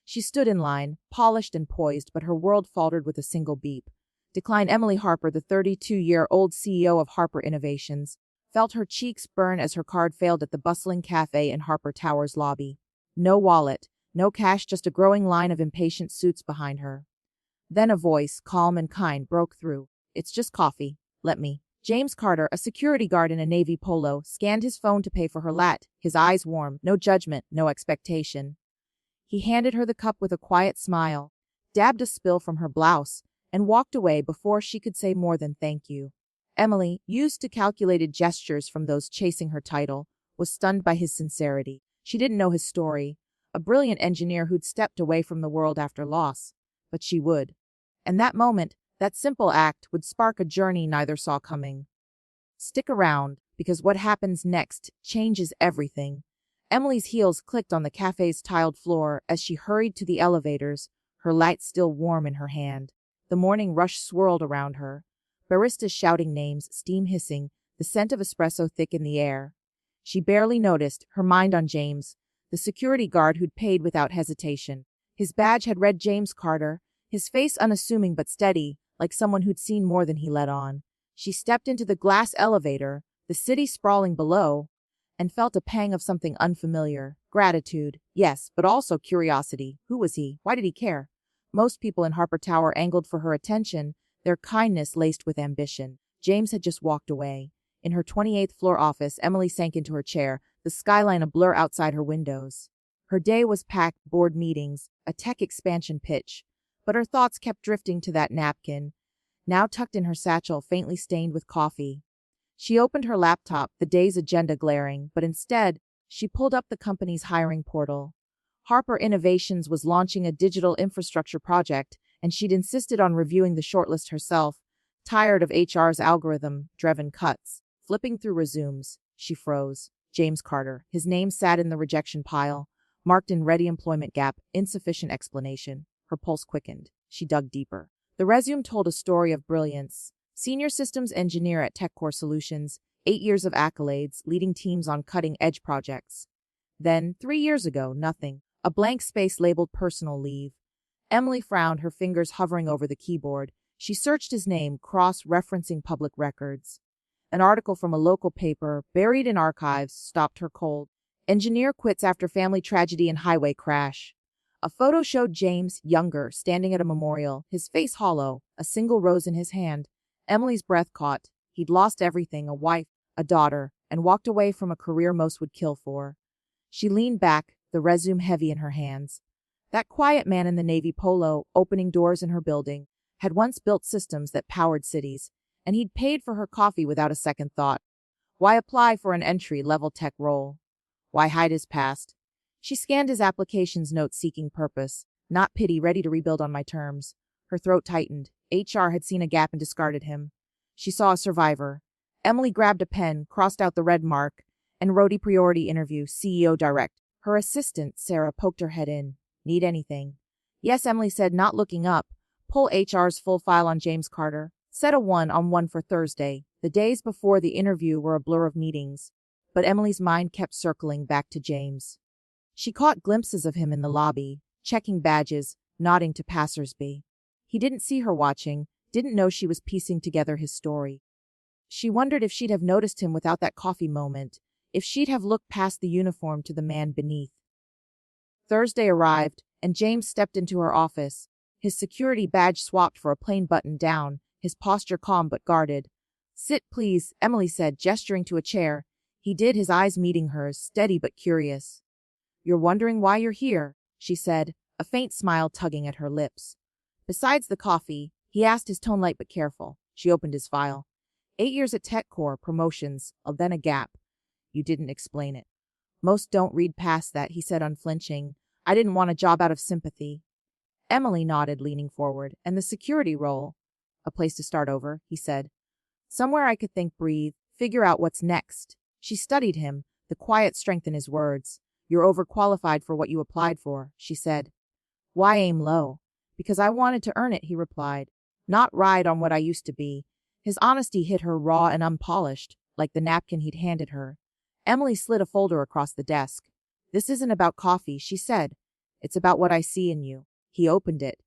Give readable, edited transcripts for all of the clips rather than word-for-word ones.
She stood in line, polished and poised, but her world faltered with a single beep. Decline. Emily Harper, the 32-year-old CEO of Harper Innovations, felt her cheeks burn as her card failed at the bustling cafe in Harper Tower's lobby. No wallet, no cash, just a growing line of impatient suits behind her. Then a voice, calm and kind, broke through. "It's just coffee. Let me." James Carter, a security guard in a navy polo, scanned his phone to pay for her latte, his eyes warm, no judgment, no expectation. He handed her the cup with a quiet smile, dabbed a spill from her blouse, and walked away before she could say more than thank you. Emily, used to calculated gestures from those chasing her title, was stunned by his sincerity. She didn't know his story, a brilliant engineer who'd stepped away from the world after loss. But she would. And that moment, that simple act, would spark a journey neither saw coming. Stick around, because what happens next changes everything. Emily's heels clicked on the cafe's tiled floor as she hurried to the elevators, her light still warm in her hand. The morning rush swirled around her. Baristas shouting names, steam hissing, the scent of espresso thick in the air. She barely noticed, her mind on James, the security guard who'd paid without hesitation. His badge had read James Carter, his face unassuming but steady, like someone who'd seen more than he let on. She stepped into the glass elevator, the city sprawling below, and felt a pang of something unfamiliar. Gratitude, yes, but also curiosity. Who was he? Why did he care? Most people in Harper Tower angled for her attention, their kindness laced with ambition. James had just walked away. In her 28th floor office, Emily sank into her chair, the skyline a blur outside her windows. Her day was packed, board meetings, a tech expansion pitch, but her thoughts kept drifting to that napkin, now tucked in her satchel, faintly stained with coffee. She opened her laptop, the day's agenda glaring, but instead, she pulled up the company's hiring portal. Harper Innovations was launching a digital infrastructure project, and she'd insisted on reviewing the shortlist herself, tired of HR's algorithm-driven cuts. Flipping through resumes, she froze. James Carter. His name sat in the rejection pile, marked in ready employment gap, insufficient explanation. Her pulse quickened. She dug deeper. The resume told a story of brilliance. Senior systems engineer at TechCore Solutions, 8 years of accolades, leading teams on cutting-edge projects. Then, 3 years ago, nothing. A blank space labeled personal leave. Emily frowned, her fingers hovering over the keyboard. She searched his name, cross-referencing public records. An article from a local paper, buried in archives, stopped her cold. Engineer quits after family tragedy and highway crash. A photo showed James, younger, standing at a memorial, his face hollow, a single rose in his hand. Emily's breath caught. He'd lost everything, a wife, a daughter, and walked away from a career most would kill for. She leaned back, the resume heavy in her hands. That quiet man in the navy polo, opening doors in her building, had once built systems that powered cities, and he'd paid for her coffee without a second thought. Why apply for an entry-level tech role? Why hide his past? She scanned his application's notes seeking purpose, not pity, ready to rebuild on my terms. Her throat tightened. HR had seen a gap and discarded him. She saw a survivor. Emily grabbed a pen, crossed out the red mark, and wrote a priority interview, CEO direct. Her assistant, Sarah, poked her head in. Need anything? Yes, Emily said, not looking up. Pull HR's full file on James Carter. Set a 1-on-1 for Thursday. The days before the interview were a blur of meetings, but Emily's mind kept circling back to James. She caught glimpses of him in the lobby, checking badges, nodding to passersby. He didn't see her watching, didn't know she was piecing together his story. She wondered if she'd have noticed him without that coffee moment, if she'd have looked past the uniform to the man beneath. Thursday arrived, and James stepped into her office, his security badge swapped for a plain button down, his posture calm but guarded. Sit, please, Emily said, gesturing to a chair. He did, his eyes meeting hers, steady but curious. You're wondering why you're here, she said, a faint smile tugging at her lips. Besides the coffee, he asked, his tone light but careful. She opened his file. 8 years at TechCore, promotions, then a gap. You didn't explain it. Most don't read past that, he said, unflinching. I didn't want a job out of sympathy. Emily nodded, leaning forward. And the security role? A place to start over, he said. Somewhere I could think, breathe, figure out what's next. She studied him, the quiet strength in his words. You're overqualified for what you applied for, she said. Why aim low? Because I wanted to earn it, he replied. Not ride on what I used to be. His honesty hit her raw and unpolished, like the napkin he'd handed her. Emily slid a folder across the desk. This isn't about coffee, she said. It's about what I see in you. He opened it.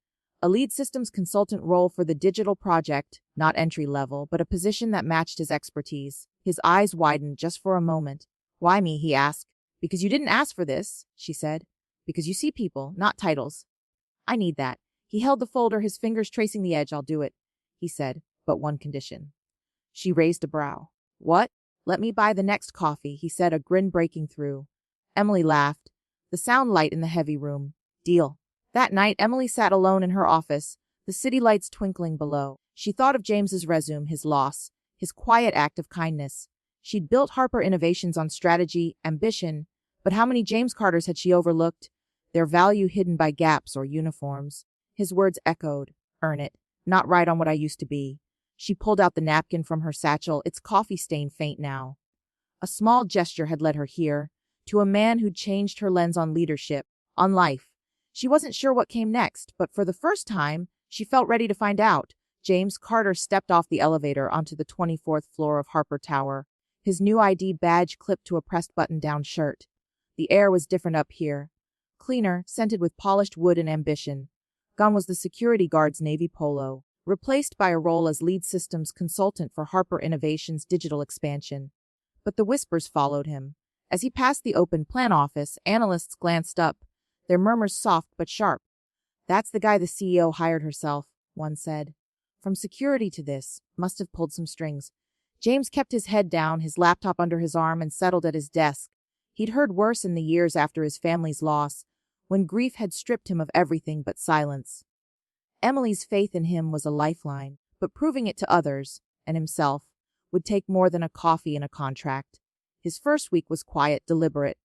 A lead systems consultant role for the digital project, not entry level, but a position that matched his expertise. His eyes widened just for a moment. Why me? He asked. Because you didn't ask for this, she said. Because you see people, not titles. I need that. He held the folder, his fingers tracing the edge. I'll do it, he said, but one condition. She raised a brow. What? Let me buy the next coffee, he said, a grin breaking through. Emily laughed. The sound light in the heavy room. Deal. That night, Emily sat alone in her office, the city lights twinkling below. She thought of James's resume, his loss, his quiet act of kindness. She'd built Harper Innovations on strategy, ambition, but how many James Carters had she overlooked? Their value hidden by gaps or uniforms. His words echoed. Earn it. Not right on what I used to be. She pulled out the napkin from her satchel, its coffee stain faint now. A small gesture had led her here, to a man who'd changed her lens on leadership, on life. She wasn't sure what came next, but for the first time, she felt ready to find out. James Carter stepped off the elevator onto the 24th floor of Harper Tower, his new ID badge clipped to a pressed button-down shirt. The air was different up here. Cleaner, scented with polished wood and ambition. Gone was the security guard's navy polo, replaced by a role as lead systems consultant for Harper Innovations' digital expansion. But the whispers followed him. As he passed the open plan office, analysts glanced up, their murmurs soft but sharp. That's the guy the CEO hired herself, one said. From security to this, must have pulled some strings. James kept his head down, his laptop under his arm, and settled at his desk. He'd heard worse in the years after his family's loss, when grief had stripped him of everything but silence. Emily's faith in him was a lifeline, but proving it to others, and himself, would take more than a coffee and a contract. His first week was quiet, deliberate.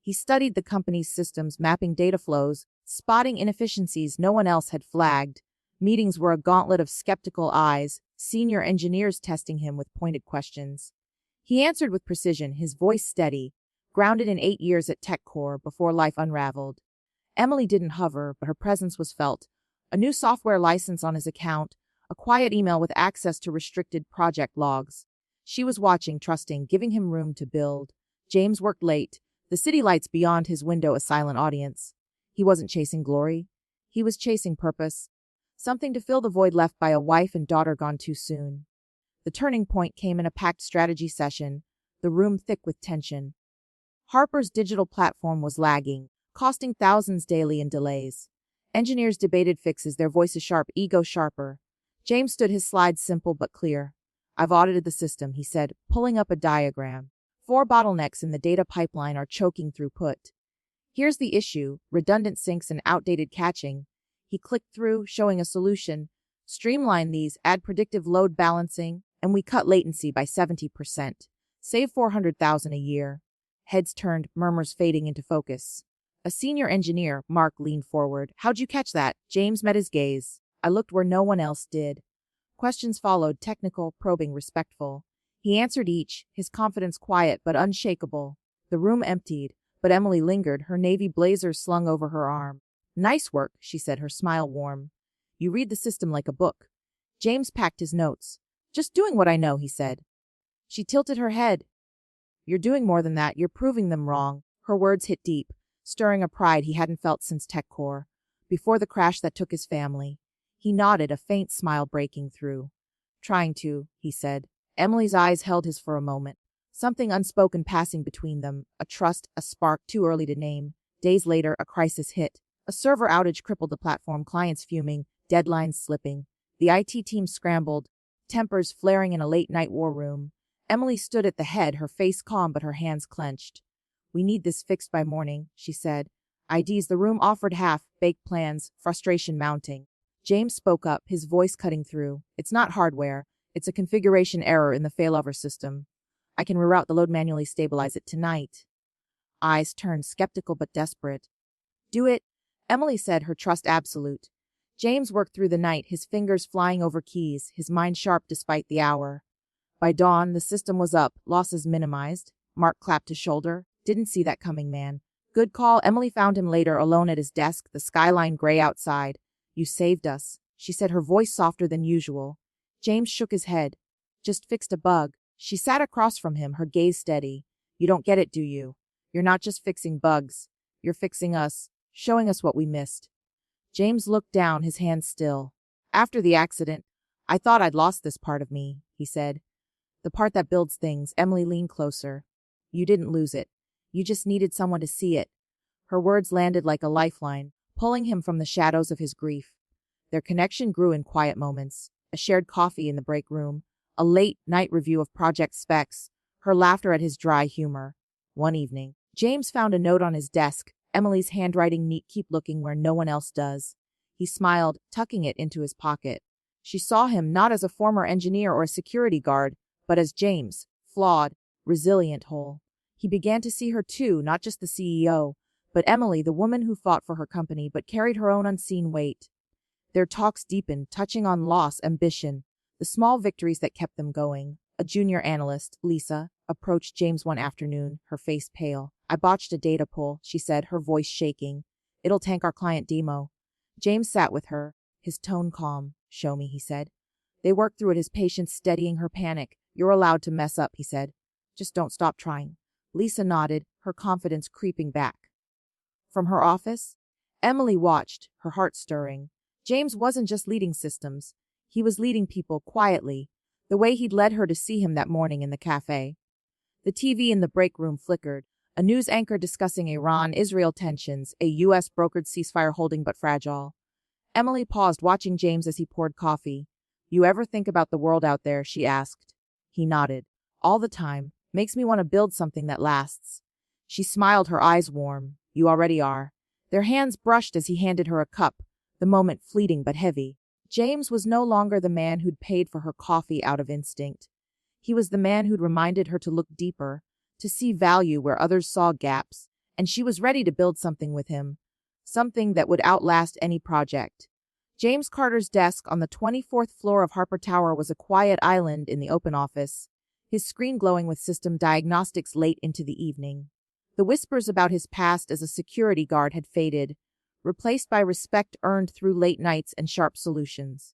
He studied the company's systems, mapping data flows, spotting inefficiencies no one else had flagged. Meetings were a gauntlet of skeptical eyes, senior engineers testing him with pointed questions. He answered with precision, his voice steady, grounded in 8 years at TechCore before life unraveled. Emily didn't hover, but her presence was felt. A new software license on his account, a quiet email with access to restricted project logs. She was watching, trusting, giving him room to build. James worked late, the city lights beyond his window a silent audience. He wasn't chasing glory. He was chasing purpose. Something to fill the void left by a wife and daughter gone too soon. The turning point came in a packed strategy session, the room thick with tension. Harper's digital platform was lagging, costing thousands daily in delays. Engineers debated fixes, their voices sharp, ego sharper. James stood, his slides simple but clear. I've audited the system, he said, pulling up a diagram. 4 bottlenecks in the data pipeline are choking throughput. Here's the issue, redundant syncs and outdated caching. He clicked through, showing a solution. Streamline these, add predictive load balancing, and we cut latency by 70%. Save $400,000 a year. Heads turned, murmurs fading into focus. A senior engineer, Mark, leaned forward. How'd you catch that? James met his gaze. I looked where no one else did. Questions followed, technical, probing, respectful. He answered each, his confidence quiet but unshakable. The room emptied, but Emily lingered, her navy blazer slung over her arm. Nice work, she said, her smile warm. You read the system like a book. James packed his notes. Just doing what I know, he said. She tilted her head. You're doing more than that, you're proving them wrong. Her words hit deep, stirring a pride he hadn't felt since TechCore, before the crash that took his family. He nodded, a faint smile breaking through. Trying to, he said. Emily's eyes held his for a moment. Something unspoken passing between them, a trust, a spark too early to name. Days later, a crisis hit. A server outage crippled the platform, clients fuming, deadlines slipping. The IT team scrambled, tempers flaring in a late-night war room. Emily stood at the head, her face calm but her hands clenched. We need this fixed by morning, she said. IDs, the room offered half-baked plans, frustration mounting. James spoke up, his voice cutting through. It's not hardware. It's a configuration error in the failover system. I can reroute the load, manually stabilize it tonight. Eyes turned, skeptical but desperate. Do it, Emily said, her trust absolute. James worked through the night, his fingers flying over keys, his mind sharp despite the hour. By dawn, the system was up, losses minimized. Mark clapped his shoulder. Didn't see that coming, man. Good call. Emily found him later, alone at his desk, the skyline gray outside. You saved us, she said, her voice softer than usual. James shook his head. Just fixed a bug. She sat across from him, her gaze steady. You don't get it, do you? You're not just fixing bugs. You're fixing us. showing us what we missed. James looked down, his hands still. After the accident, I thought I'd lost this part of me, he said. The part that builds things. Emily leaned closer. You didn't lose it. You just needed someone to see it. Her words landed like a lifeline, pulling him from the shadows of his grief. Their connection grew in quiet moments. A shared coffee in the break room, a late-night review of project specs, her laughter at his dry humor. One evening, James found a note on his desk, Emily's handwriting neat, keep looking where no one else does. He smiled, tucking it into his pocket. She saw him not as a former engineer or a security guard, but as James, flawed, resilient, whole. He began to see her too, not just the CEO, but Emily, the woman who fought for her company but carried her own unseen weight. Their talks deepened, touching on loss, ambition, the small victories that kept them going. A junior analyst, Lisa, approached James one afternoon, her face pale. I botched a data pull, she said, her voice shaking. It'll tank our client demo. James sat with her, his tone calm. Show me, he said. They worked through it, his patience steadying her panic. You're allowed to mess up, he said. Just don't stop trying. Lisa nodded, her confidence creeping back. From her office, Emily watched, her heart stirring. James wasn't just leading systems. He was leading people quietly, the way he'd led her to see him that morning in the cafe. The TV in the break room flickered, a news anchor discussing Iran-Israel tensions, a U.S. brokered ceasefire holding but fragile. Emily paused, watching James as he poured coffee. You ever think about the world out there? She asked. He nodded. All the time. Makes me want to build something that lasts. She smiled, her eyes warm. You already are. Their hands brushed as he handed her a cup, the moment fleeting but heavy. James was no longer the man who'd paid for her coffee out of instinct. He was the man who'd reminded her to look deeper, to see value where others saw gaps, and she was ready to build something with him, something that would outlast any project. James Carter's desk on the 24th floor of Harper Tower was a quiet island in the open office, his screen glowing with system diagnostics late into the evening. The whispers about his past as a security guard had faded, replaced by respect earned through late nights and sharp solutions.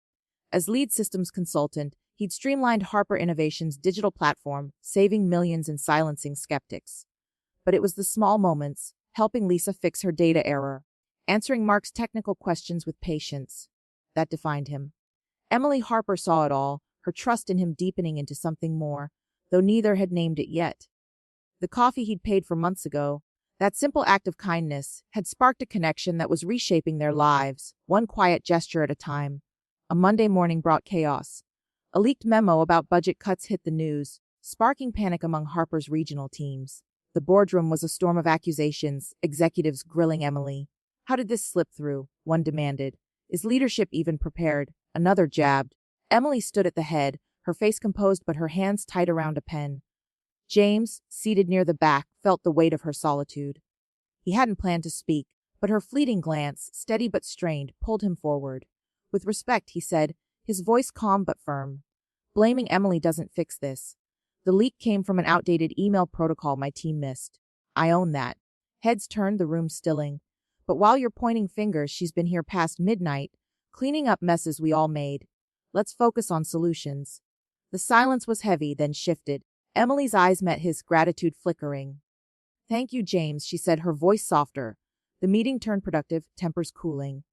As lead systems consultant, he'd streamlined Harper Innovation's digital platform, saving millions and silencing skeptics. But it was the small moments, helping Lisa fix her data error, answering Mark's technical questions with patience, that defined him. Emily Harper saw it all, her trust in him deepening into something more, though neither had named it yet. The coffee he'd paid for months ago, that simple act of kindness, had sparked a connection that was reshaping their lives, one quiet gesture at a time. A Monday morning brought chaos. A leaked memo about budget cuts hit the news, sparking panic among Harper's regional teams. The boardroom was a storm of accusations, executives grilling Emily. How did this slip through? One demanded. Is leadership even prepared? Another jabbed. Emily stood at the head, her face composed but her hands tight around a pen. James, seated near the back, felt the weight of her solitude. He hadn't planned to speak, but her fleeting glance, steady but strained, pulled him forward. With respect, he said, his voice calm but firm. Blaming Emily doesn't fix this. The leak came from an outdated email protocol my team missed. I own that. Heads turned, the room stilling. But while you're pointing fingers, she's been here past midnight, cleaning up messes we all made. Let's focus on solutions. The silence was heavy, then shifted. Emily's eyes met his, gratitude flickering. Thank you, James, she said, her voice softer. The meeting turned productive, tempers cooling.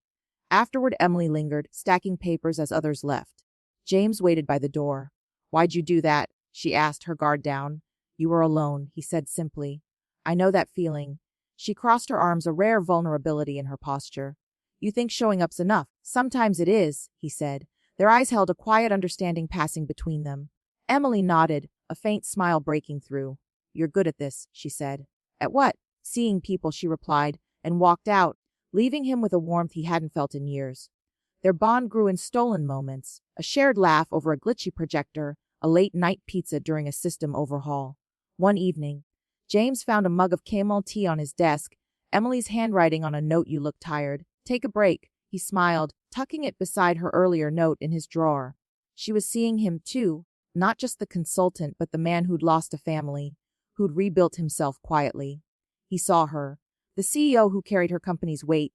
Afterward, Emily lingered, stacking papers as others left. James waited by the door. Why'd you do that? She asked, her guard down. You were alone, he said simply. I know that feeling. She crossed her arms, a rare vulnerability in her posture. You think showing up's enough. Sometimes it is, he said. Their eyes held, a quiet understanding passing between them. Emily nodded, a faint smile breaking through. You're good at this, she said. At what? Seeing people, she replied, and walked out, leaving him with a warmth he hadn't felt in years. Their bond grew in stolen moments, a shared laugh over a glitchy projector, a late-night pizza during a system overhaul. One evening, James found a mug of chamomile tea on his desk, Emily's handwriting on a note. You look tired. Take a break, he smiled, tucking it beside her earlier note in his drawer. She was seeing him too, not just the consultant but the man who'd lost a family, who'd rebuilt himself quietly. He saw her, the CEO who carried her company's weight,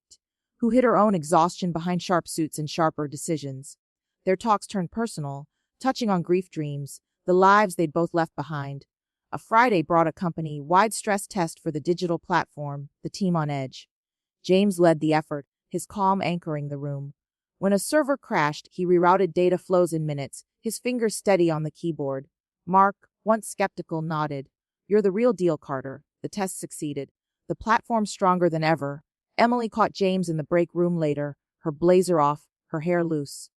who hid her own exhaustion behind sharp suits and sharper decisions. Their talks turned personal, touching on grief, dreams, the lives they'd both left behind. A Friday brought a company-wide stress test for the digital platform, the team on edge. James led the effort, his calm anchoring the room. When a server crashed, he rerouted data flows in minutes, his fingers steady on the keyboard. Mark, once skeptical, nodded. You're the real deal, Carter. The test succeeded. The platform's stronger than ever. Emily caught James in the break room later, her blazer off, her hair loose.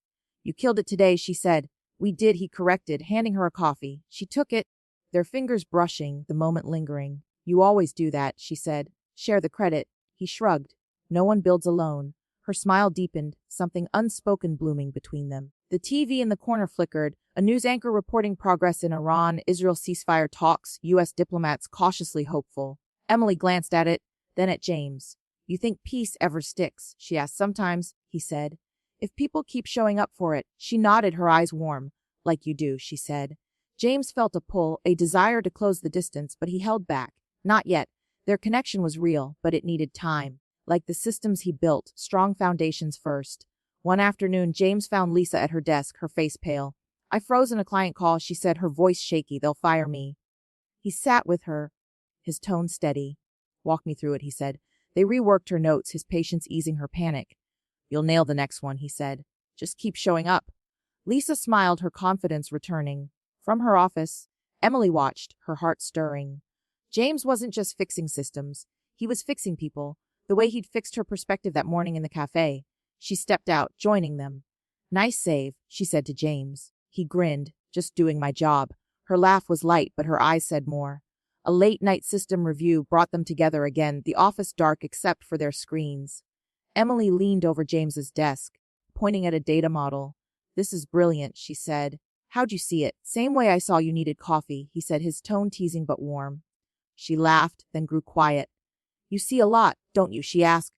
You killed it today, she said. We did, he corrected, handing her a coffee. She took it, their fingers brushing, the moment lingering. You always do that, she said. Share the credit. He shrugged. No one builds alone. Her smile deepened, something unspoken blooming between them. The TV in the corner flickered, a news anchor reporting progress in Iran-Israel ceasefire talks, U.S. diplomats cautiously hopeful. Emily glanced at it, then at James. You think peace ever sticks? She asked. Sometimes, he said. If people keep showing up for it. She nodded, her eyes warm. Like you do, she said. James felt a pull, a desire to close the distance, but he held back. Not yet. Their connection was real, but it needed time. Like the systems he built, strong foundations first. One afternoon, James found Lisa at her desk, her face pale. I froze in a client call, she said, her voice shaky. They'll fire me. He sat with her, his tone steady. Walk me through it, he said. They reworked her notes, his patience easing her panic. You'll nail the next one, he said. Just keep showing up. Lisa smiled, her confidence returning. From her office, Emily watched, her heart stirring. James wasn't just fixing systems. He was fixing people, the way he'd fixed her perspective that morning in the cafe. She stepped out, joining them. Nice save, she said to James. He grinned. Just doing my job. Her laugh was light, but her eyes said more. A late-night system review brought them together again, the office dark except for their screens. Emily leaned over James's desk, pointing at a data model. This is brilliant, she said. How'd you see it? Same way I saw you needed coffee, he said, his tone teasing but warm. She laughed, then grew quiet. You see a lot, don't you? She asked.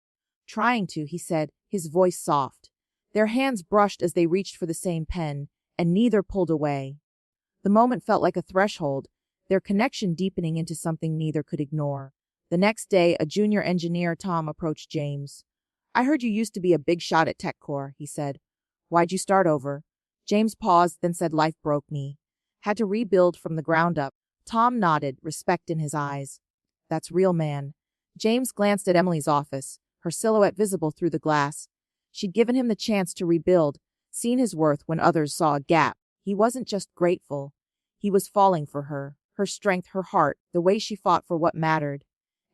Trying to, he said, his voice soft. Their hands brushed as they reached for the same pen, and neither pulled away. The moment felt like a threshold, their connection deepening into something neither could ignore. The next day, a junior engineer, Tom, approached James. I heard you used to be a big shot at TechCore, he said. Why'd you start over? James paused, then said life broke me. Had to rebuild from the ground up. Tom nodded, respect in his eyes. That's real, man. James glanced at Emily's office, her silhouette visible through the glass. She'd given him the chance to rebuild, seen his worth when others saw a gap. He wasn't just grateful. He was falling for her, her strength, her heart, the way she fought for what mattered.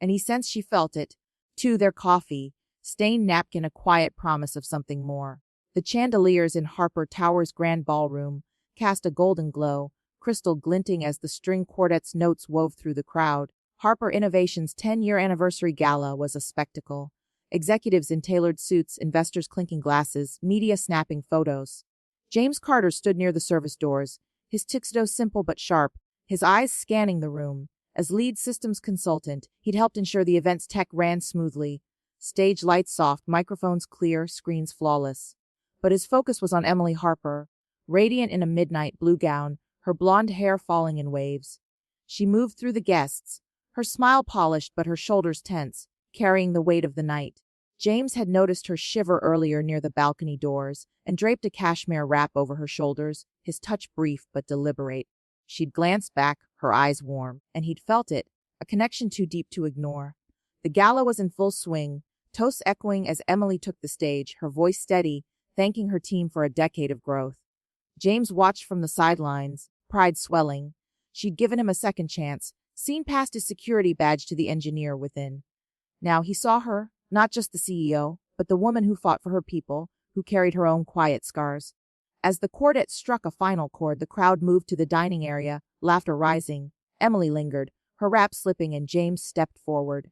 And he sensed she felt it, too, their coffee, stained napkin, a quiet promise of something more. The chandeliers in Harper Tower's grand ballroom cast a golden glow, crystal glinting as the string quartet's notes wove through the crowd. Harper Innovation's 10-year anniversary gala was a spectacle. Executives in tailored suits, investors clinking glasses, media snapping photos. James Carter stood near the service doors, his tuxedo simple but sharp, his eyes scanning the room. As lead systems consultant, he'd helped ensure the event's tech ran smoothly. Stage lights soft, microphones clear, screens flawless. But his focus was on Emily Harper, radiant in a midnight blue gown, her blonde hair falling in waves. She moved through the guests, her smile polished but her shoulders tense, carrying the weight of the night. James had noticed her shiver earlier near the balcony doors and draped a cashmere wrap over her shoulders, his touch brief but deliberate. She'd glanced back, her eyes warm, and he'd felt it, a connection too deep to ignore. The gala was in full swing, toasts echoing as Emily took the stage, her voice steady, thanking her team for a decade of growth. James watched from the sidelines, pride swelling. She'd given him a second chance, seen past his security badge to the engineer within. Now he saw her, not just the CEO, but the woman who fought for her people, who carried her own quiet scars. As the quartet struck a final chord, the crowd moved to the dining area, laughter rising. Emily lingered, her wrap slipping, and James stepped forward.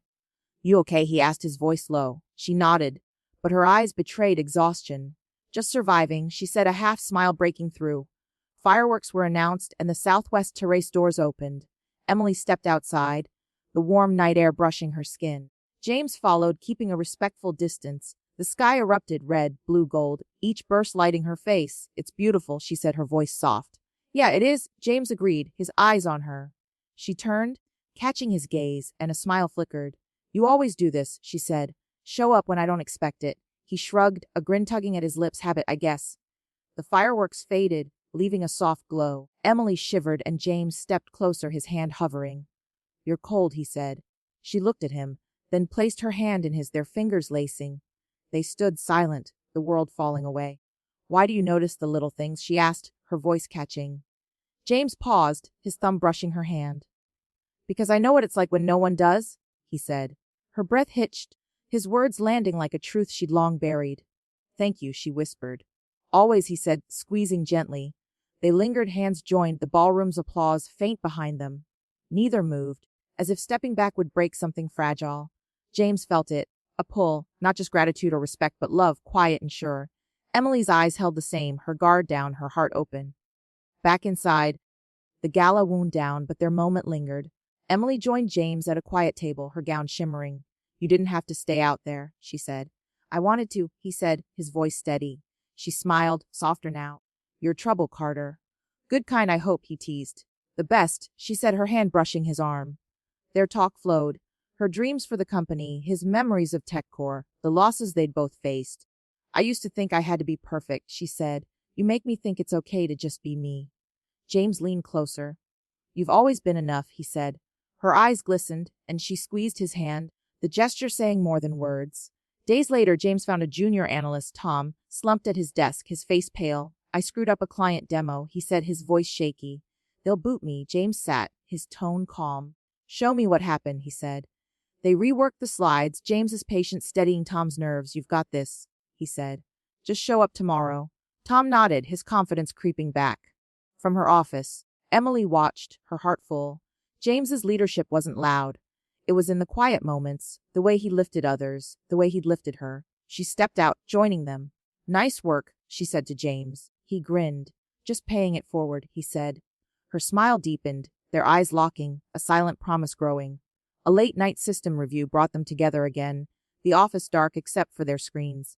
You okay? He asked, his voice low. She nodded, but her eyes betrayed exhaustion. Just surviving, she said, a half smile breaking through. Fireworks were announced, and the southwest terrace doors opened. Emily stepped outside, the warm night air brushing her skin. James followed, keeping a respectful distance. The sky erupted, red, blue, gold, each burst lighting her face. It's beautiful, she said, her voice soft. Yeah, it is, James agreed, his eyes on her. She turned, catching his gaze, and a smile flickered. You always do this, she said. Show up when I don't expect it. He shrugged, a grin tugging at his lips. Habit, I guess. The fireworks faded, leaving a soft glow. Emily shivered, and James stepped closer, his hand hovering. You're cold, he said. She looked at him, then placed her hand in his, their fingers lacing. They stood silent, the world falling away. "Why do you notice the little things?" she asked, her voice catching. James paused, his thumb brushing her hand. "Because I know what it's like when no one does," he said. Her breath hitched, his words landing like a truth she'd long buried. "Thank you," she whispered. "Always," he said, squeezing gently. They lingered, hands joined, the ballroom's applause faint behind them. Neither moved, as if stepping back would break something fragile. James felt it, a pull, not just gratitude or respect, but love, quiet and sure. Emily's eyes held the same, her guard down, her heart open. Back inside, the gala wound down, but their moment lingered. Emily joined James at a quiet table, her gown shimmering. "You didn't have to stay out there," she said. "I wanted to," he said, his voice steady. She smiled, softer now. "You're trouble, Carter." "Good kind, I hope," he teased. "The best," she said, her hand brushing his arm. Their talk flowed. Her dreams for the company, his memories of TechCore, the losses they'd both faced. "I used to think I had to be perfect," she said. "You make me think it's okay to just be me." James leaned closer. "You've always been enough," he said. Her eyes glistened, and she squeezed his hand, the gesture saying more than words. Days later, James found a junior analyst, Tom, slumped at his desk, his face pale. "I screwed up a client demo," he said, his voice shaky. "They'll boot me." James sat, his tone calm. "Show me what happened," he said. They reworked the slides, James's patience steadying Tom's nerves. "You've got this," he said. "Just show up tomorrow." Tom nodded, his confidence creeping back. From her office, Emily watched, her heart full. James's leadership wasn't loud. It was in the quiet moments, the way he lifted others, the way he'd lifted her. She stepped out, joining them. "Nice work," she said to James. He grinned. "Just paying it forward," he said. Her smile deepened, their eyes locking, a silent promise growing. A late-night system review brought them together again, the office dark except for their screens.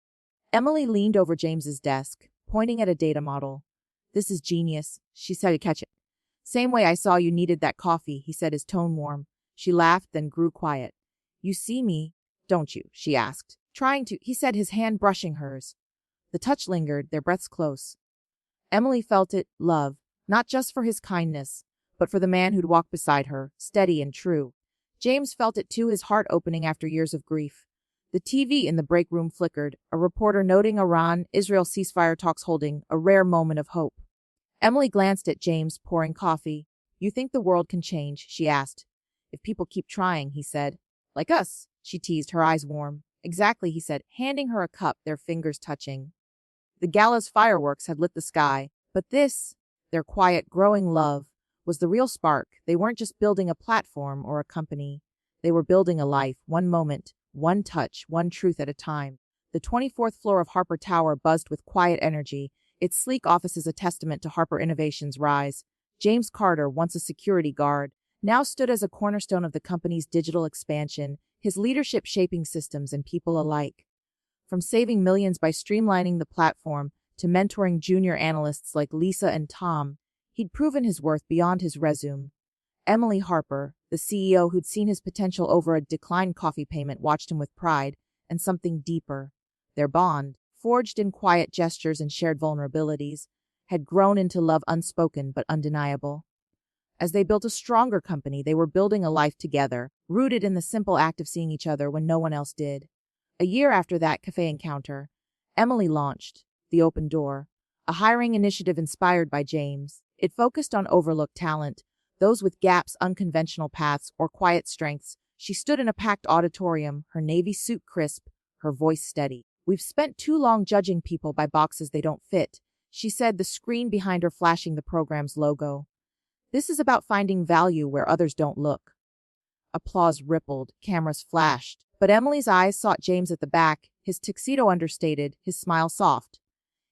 Emily leaned over James's desk, pointing at a data model. "This is genius," she said to catch it. "Same way I saw you needed that coffee," he said, his tone warm. She laughed, then grew quiet. "You see me, don't you?" she asked. "Trying to," he said, his hand brushing hers. The touch lingered, their breaths close. Emily felt it, love, not just for his kindness, but for the man who'd walk beside her, steady and true. James felt it too, his heart opening after years of grief. The TV in the break room flickered, a reporter noting Iran-Israel ceasefire talks holding a rare moment of hope. Emily glanced at James, pouring coffee. "You think the world can change?" she asked. "If people keep trying," he said. "Like us," she teased, her eyes warm. "Exactly," he said, handing her a cup, their fingers touching. The gala's fireworks had lit the sky, but this, their quiet, growing love, was the real spark. They weren't just building a platform or a company. They were building a life, one moment, one touch, one truth at a time. The 24th floor of Harper Tower buzzed with quiet energy, its sleek offices a testament to Harper Innovation's rise. James Carter, once a security guard, now stood as a cornerstone of the company's digital expansion, his leadership shaping systems and people alike. From saving millions by streamlining the platform to mentoring junior analysts like Lisa and Tom, he'd proven his worth beyond his resume. Emily Harper, the CEO who'd seen his potential over a declined coffee payment, watched him with pride and something deeper. Their bond, forged in quiet gestures and shared vulnerabilities, had grown into love unspoken but undeniable. As they built a stronger company, they were building a life together, rooted in the simple act of seeing each other when no one else did. A year after that cafe encounter, Emily launched The Open Door, a hiring initiative inspired by James. It focused on overlooked talent, those with gaps, unconventional paths, or quiet strengths. She stood in a packed auditorium, her navy suit crisp, her voice steady. "We've spent too long judging people by boxes they don't fit," she said, the screen behind her flashing the program's logo. "This is about finding value where others don't look." Applause rippled, cameras flashed, but Emily's eyes sought James at the back, his tuxedo understated, his smile soft.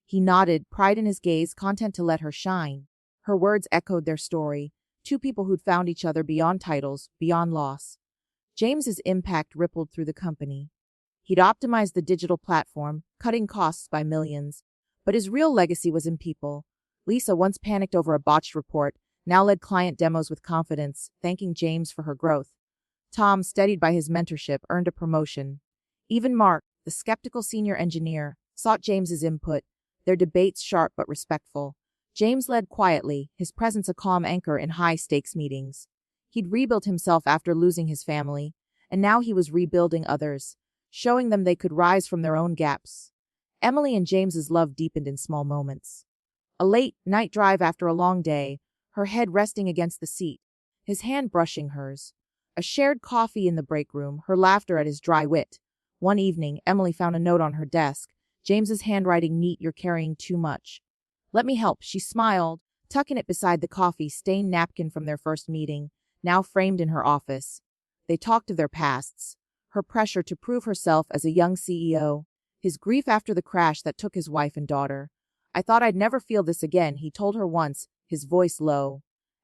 He nodded, pride in his gaze, content to let her shine. Her words echoed their story, two people who'd found each other beyond titles, beyond loss. James's impact rippled through the company. He'd optimized the digital platform, cutting costs by millions, but his real legacy was in people. Lisa, once panicked over a botched report, now led client demos with confidence, thanking James for her growth. Tom, steadied by his mentorship, earned a promotion. Even Mark, the skeptical senior engineer, sought James's input, their debates sharp but respectful. James led quietly, his presence a calm anchor in high-stakes meetings. He'd rebuilt himself after losing his family, and now he was rebuilding others, showing them they could rise from their own gaps. Emily and James's love deepened in small moments. A late night drive after a long day, her head resting against the seat, his hand brushing hers. A shared coffee in the break room, her laughter at his dry wit. One evening, Emily found a note on her desk. James's handwriting neat, "You're carrying too much." "Let me help," she smiled, tucking it beside the coffee-stained napkin from their first meeting, now framed in her office. They talked of their pasts, her pressure to prove herself as a young CEO, his grief after the crash that took his wife and daughter. "I thought I'd never feel this again," he told her once, his voice low.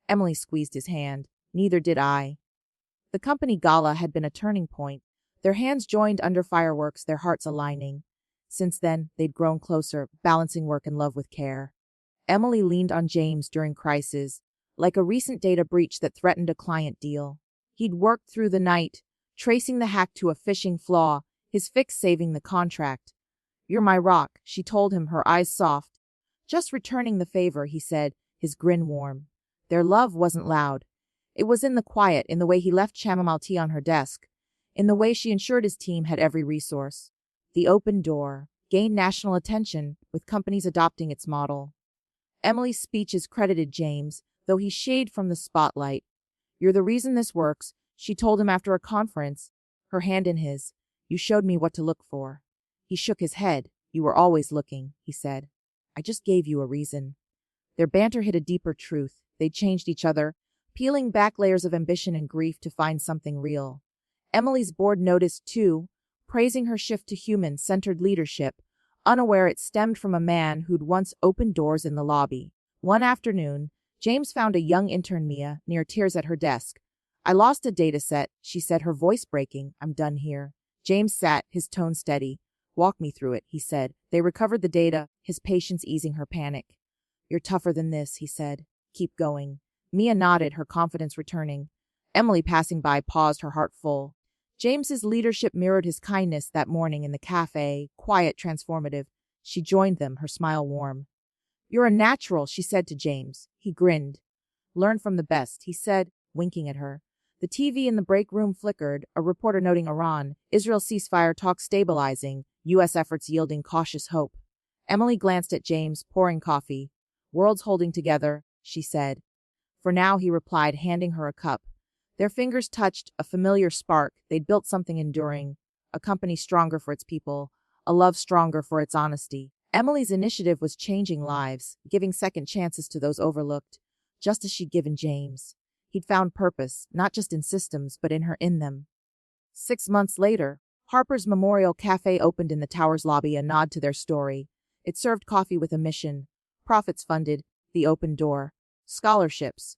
Emily squeezed his hand. "Neither did I." The company gala had been a turning point. Their hands joined under fireworks, their hearts aligning. Since then, they'd grown closer, balancing work and love with care. Emily leaned on James during crises, like a recent data breach that threatened a client deal. He'd worked through the night, tracing the hack to a phishing flaw, his fix saving the contract. "You're my rock," she told him, her eyes soft. "Just returning the favor," he said, his grin warm. Their love wasn't loud. It was in the quiet, in the way he left chamomile tea on her desk, in the way she ensured his team had every resource. The open door gained national attention, with companies adopting its model. Emily's speeches credited James, though he shaded from the spotlight. "You're the reason this works," she told him after a conference, her hand in his. "You showed me what to look for." He shook his head. "You were always looking," he said. "I just gave you a reason." Their banter hid a deeper truth. They'd changed each other, peeling back layers of ambition and grief to find something real. Emily's board noticed, too, praising her shift to human-centered leadership, unaware it stemmed from a man who'd once opened doors in the lobby. One afternoon, James found a young intern, Mia, near tears at her desk. "I lost a data set," she said, her voice breaking. "I'm done here." James sat, his tone steady. "Walk me through it," he said. They recovered the data, his patience easing her panic. "You're tougher than this," he said. "Keep going." Mia nodded, her confidence returning. Emily, passing by, paused, her heart full. James's leadership mirrored his kindness that morning in the cafe, quiet, transformative. She joined them, her smile warm. "You're a natural," she said to James. He grinned. "Learn from the best," he said, winking at her. The TV in the break room flickered, a reporter noting Iran, Israel ceasefire talks stabilizing, U.S. efforts yielding cautious hope. Emily glanced at James, pouring coffee. "Worlds holding together," she said. "For now," he replied, handing her a cup. Their fingers touched, a familiar spark. They'd built something enduring, a company stronger for its people, a love stronger for its honesty. Emily's initiative was changing lives, giving second chances to those overlooked, just as she'd given James. He'd found purpose, not just in systems, but in them. 6 months later, Harper's Memorial Cafe opened in the tower's lobby, a nod to their story. It served coffee with a mission. Profits funded, the open door. Scholarships.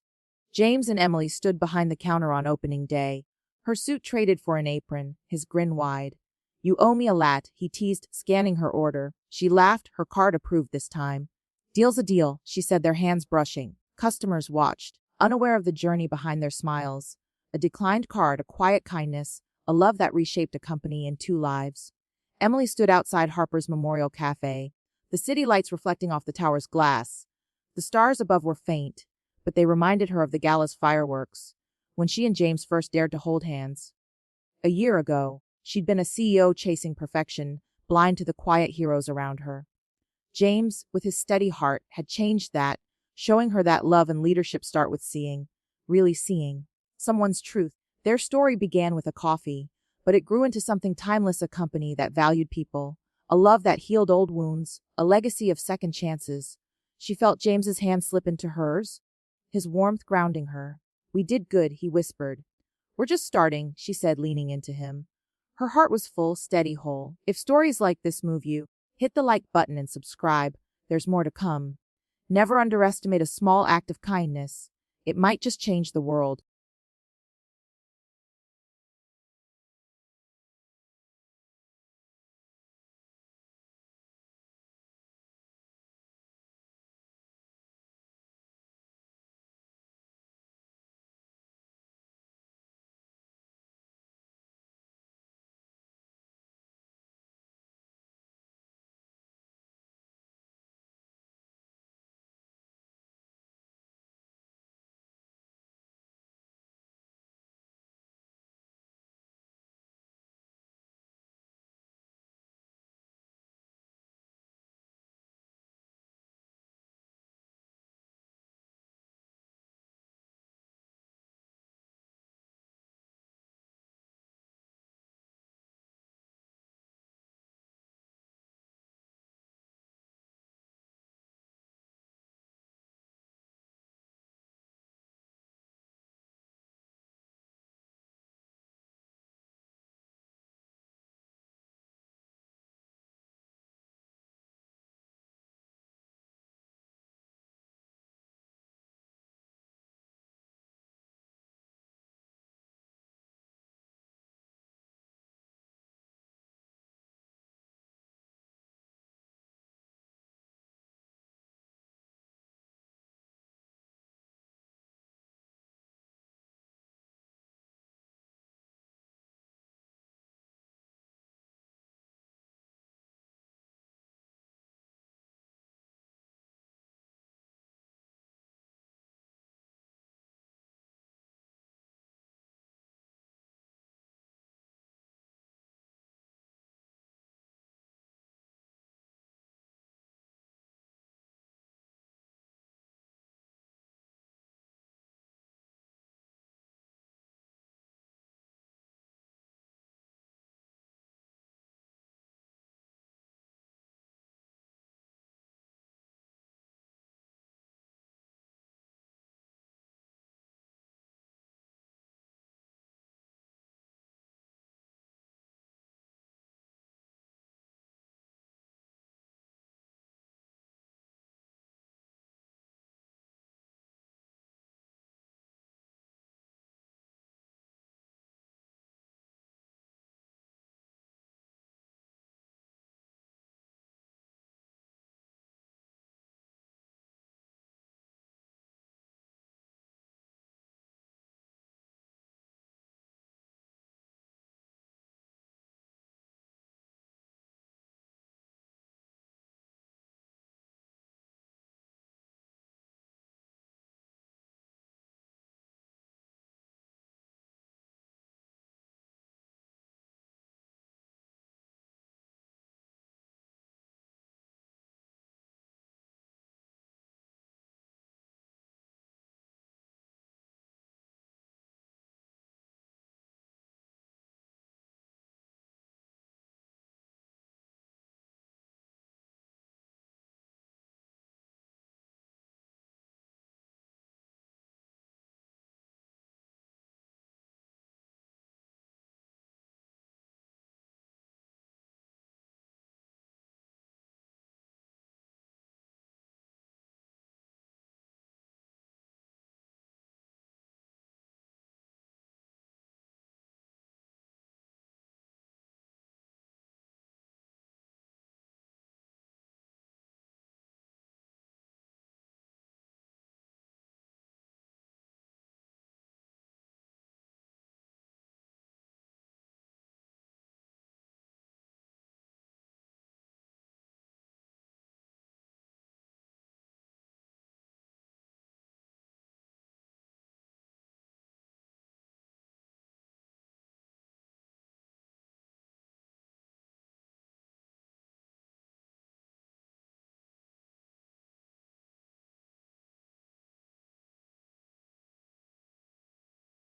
James and Emily stood behind the counter on opening day. Her suit traded for an apron, his grin wide. "You owe me a lat," he teased, scanning her order. She laughed, her card approved this time. "Deal's a deal," she said, their hands brushing. Customers watched, unaware of the journey behind their smiles. A declined card, a quiet kindness, a love that reshaped a company and 2 lives. Emily stood outside Harper's Memorial Cafe, the city lights reflecting off the tower's glass. The stars above were faint, but they reminded her of the gala's fireworks, when she and James first dared to hold hands. A year ago, she'd been a CEO chasing perfection, blind to the quiet heroes around her. James, with his steady heart, had changed that, showing her that love and leadership start with seeing, really seeing, someone's truth. Their story began with a coffee, but it grew into something timeless, a company that valued people, a love that healed old wounds, a legacy of second chances. She felt James's hand slip into hers, his warmth grounding her. "We did good," he whispered. "We're just starting," she said, leaning into him. Her heart was full, steady, whole. If stories like this move you, hit the like button and subscribe. There's more to come. Never underestimate a small act of kindness. It might just change the world.